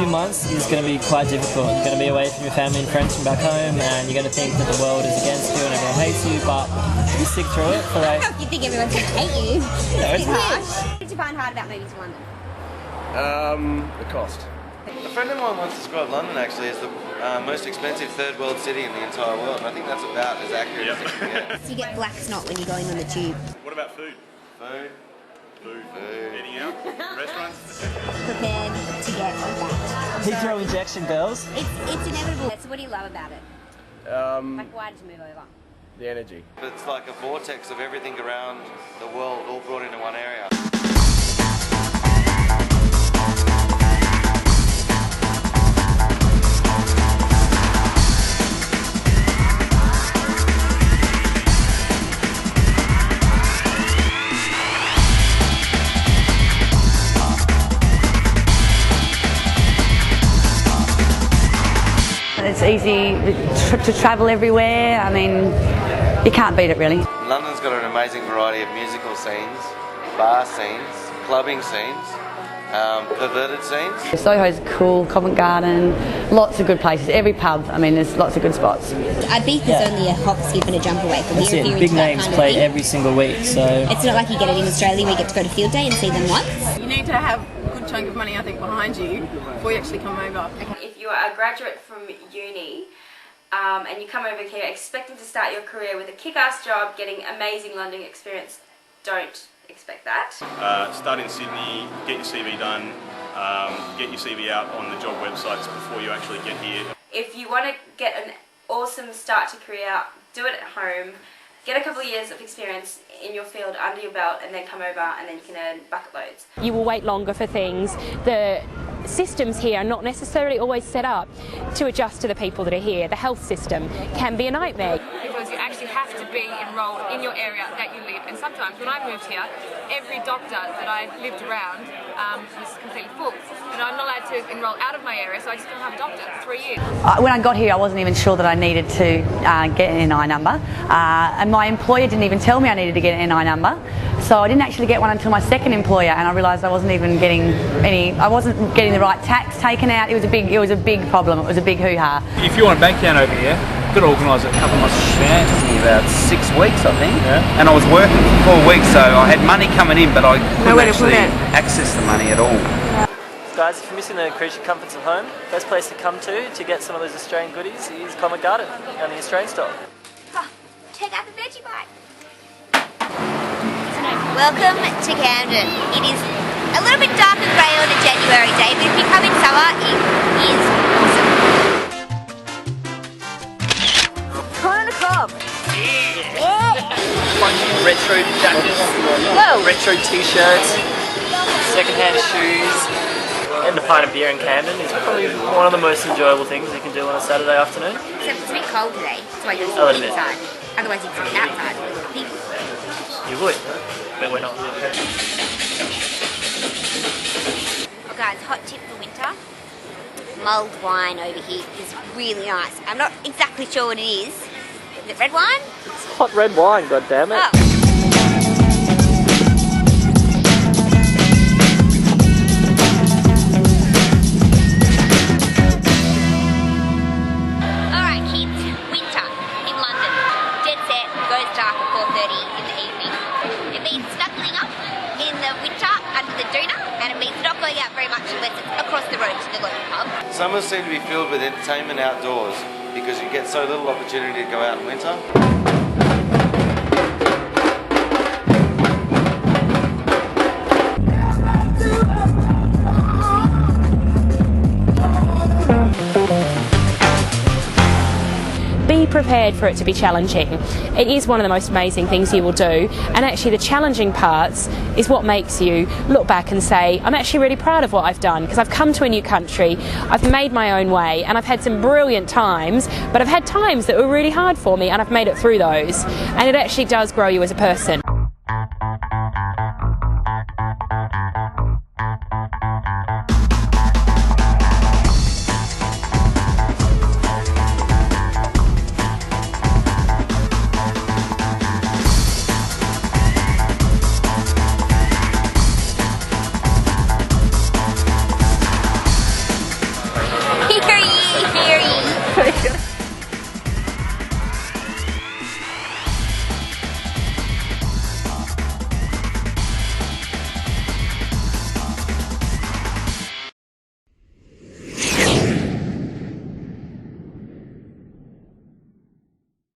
few months is going to be quite difficult. You're going to be away from your family and friends from back home, and you're going to think that the world is against you and everyone hates you, but if you stick through it for I don't know if you think everyone's going to hate you. It's harsh. What did you find hard about moving to London? The cost. A friend of mine once described London actually as the most expensive third world city in the entire world, and I think that's about as accurate as it can get. So you get black snot when you're going on the tube. What about food? Food. Food. Eating out? Restaurants? Prepared to get that. Heathrow injection, girls. It's inevitable. So what do you love about it? Like why did you move over? The energy. But it's like a vortex of everything around the world all brought into one area. It's easy to travel everywhere. I mean, you can't beat it really. London's got an amazing variety of musical scenes, bar scenes, clubbing scenes, perverted scenes. Soho's cool, Covent Garden, lots of good places. Every pub, I mean, there's lots of good spots. Ibiza's only a hop, skip and a jump away from That's here. it. Big names play every single week, so... It's not like you get it in Australia where you get to go to field day and see them once. You need to have a good chunk of money, I think, behind you before you actually come over. If you are a graduate from uni and you come over here expecting to start your career with a kick-ass job, getting amazing London experience, don't expect that. Start in Sydney, get your CV done, get your CV out on the job websites before you actually get here. If you want to get an awesome start to career, do it at home. Get a couple of years of experience in your field under your belt and then come over and then you can earn bucket loads. You will wait longer for things. The systems here are not necessarily always set up to adjust to the people that are here. The health system can be a nightmare. Because you actually have to be enrolled in your area that you live. And sometimes when I moved here, every doctor that I lived around was completely full. And I'm not allowed to enroll out of my area, so I just don't have a doctor for 3 years. When I got here, I wasn't even sure that I needed to get an NI number. And my employer didn't even tell me I needed to get an NI number. So I didn't actually get one until my second employer, and I realised I wasn't even getting I wasn't getting the right tax taken out. It was a big problem. It was a big hoo-ha. If you want a bank account over here, you've got to organise it a couple of months in advance. It took me about 6 weeks, I think. Yeah. And I was working for 4 weeks, so I had money coming in, but I couldn't actually access the money at all. Guys, if you're missing the creature comforts of home, best place to come to get some of those Australian goodies is Covent Garden and the Australian store. Oh, check out the Veggie Bite. Welcome to Camden. It is a little bit dark and grey on a January day, but if you come in summer, it is awesome. Corn on the cob. Retro jackets, retro t-shirts, second-hand shoes, and a pint of beer in Camden is probably one of the most enjoyable things you can do on a Saturday afternoon. Except it's a bit cold today, so I just A little sit bit. inside. Otherwise you can sit outside with people. You would, but we're not. Oh guys, hot tip for winter. Mulled wine over here is really nice. I'm not exactly sure what it is. Is it red wine? It's hot red wine, goddammit. Oh. Summers seem to be filled with entertainment outdoors because you get so little opportunity to go out in winter. Be prepared for it to be challenging. It is one of the most amazing things you will do, and actually the challenging parts is what makes you look back and say, I'm actually really proud of what I've done, because I've come to a new country, I've made my own way, and I've had some brilliant times, but I've had times that were really hard for me and I've made it through those, and it actually does grow you as a person.